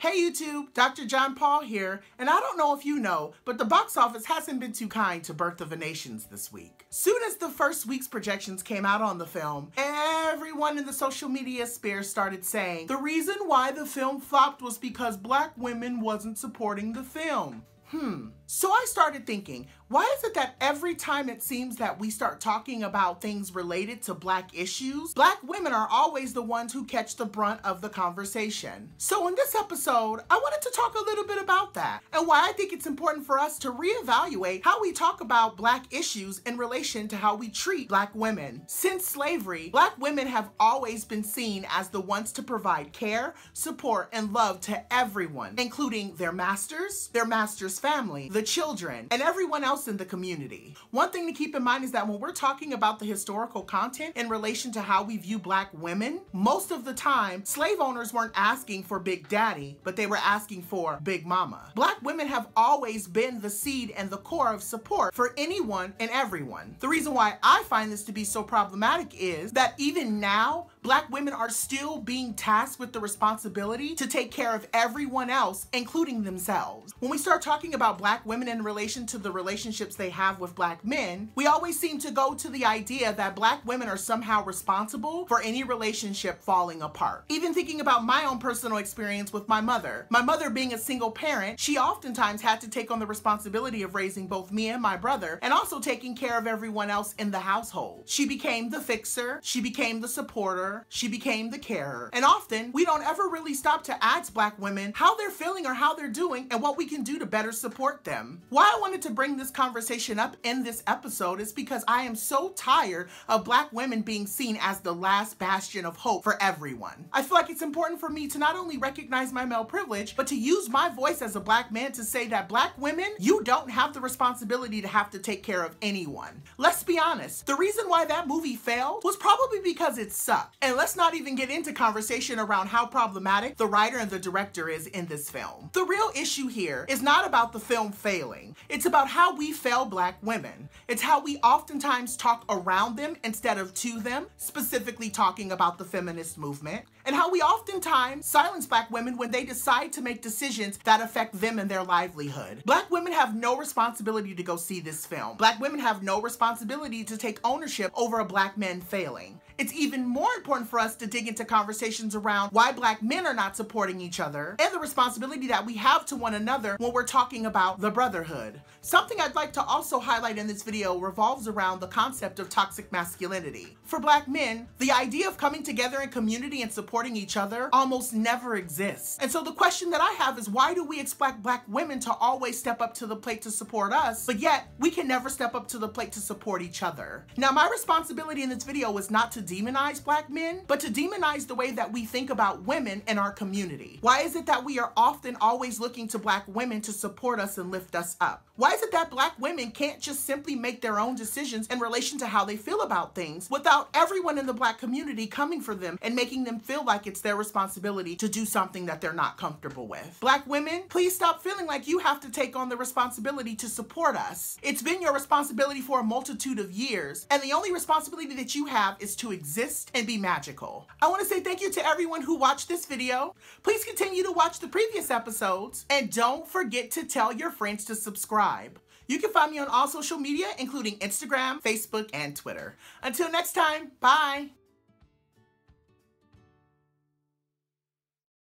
Hey YouTube, Dr. John Paul here, and I don't know if you know, but the box office hasn't been too kind to Birth of the Nations this week. Soon as the first week's projections came out on the film, everyone in the social media sphere started saying the reason why the film flopped was because black women wasn't supporting the film. So I started thinking, why is it that every time it seems that we start talking about things related to black issues, black women are always the ones who catch the brunt of the conversation? So in this episode, I wanted to talk a little bit about that and why I think it's important for us to reevaluate how we talk about black issues in relation to how we treat black women. Since slavery, black women have always been seen as the ones to provide care, support, and love to everyone, including their masters family, the children, and everyone else in the community. One thing to keep in mind is that when we're talking about the historical content in relation to how we view black women, most of the time, slave owners weren't asking for Big Daddy, but they were asking for Big Mama. Black women have always been the seed and the core of support for anyone and everyone. The reason why I find this to be so problematic is that even now, black women are still being tasked with the responsibility to take care of everyone else, including themselves. When we start talking about black women in relation to the relationships they have with black men, we always seem to go to the idea that black women are somehow responsible for any relationship falling apart. Even thinking about my own personal experience with my mother being a single parent, she oftentimes had to take on the responsibility of raising both me and my brother and also taking care of everyone else in the household. She became the fixer, she became the supporter, she became the carer. And often, we don't ever really stop to ask black women how they're feeling or how they're doing and what we can do to better support them. Why I wanted to bring this conversation up in this episode is because I am so tired of black women being seen as the last bastion of hope for everyone. I feel like it's important for me to not only recognize my male privilege, but to use my voice as a black man to say that black women, you don't have the responsibility to have to take care of anyone. Let's be honest, the reason why that movie failed was probably because it sucked. And let's not even get into conversation around how problematic the writer and the director is in this film. The real issue here is not about the film failing. It's about how we fail black women. It's how we oftentimes talk around them instead of to them, specifically talking about the feminist movement, and how we oftentimes silence black women when they decide to make decisions that affect them and their livelihood. Black women have no responsibility to go see this film. Black women have no responsibility to take ownership over a black man failing. It's even more important for us to dig into conversations around why black men are not supporting each other and the responsibility that we have to one another when we're talking about the brotherhood. Something I'd like to also highlight in this video revolves around the concept of toxic masculinity. For black men, the idea of coming together in community and supporting each other almost never exists. And so the question that I have is, why do we expect black women to always step up to the plate to support us, but yet we can never step up to the plate to support each other? Now, my responsibility in this video is not to demonize black men, but to demonize the way that we think about women in our community. Why is it that we are often always looking to black women to support us and lift us up? Why is it that black women can't just simply make their own decisions in relation to how they feel about things without everyone in the black community coming for them and making them feel like it's their responsibility to do something that they're not comfortable with? Black women, please stop feeling like you have to take on the responsibility to support us. It's been your responsibility for a multitude of years, and the only responsibility that you have is to exist and be magical. I want to say thank you to everyone who watched this video. Please continue to watch the previous episodes, and don't forget to tell your friends to subscribe. You can find me on all social media, including Instagram, Facebook, and Twitter. Until next time, bye!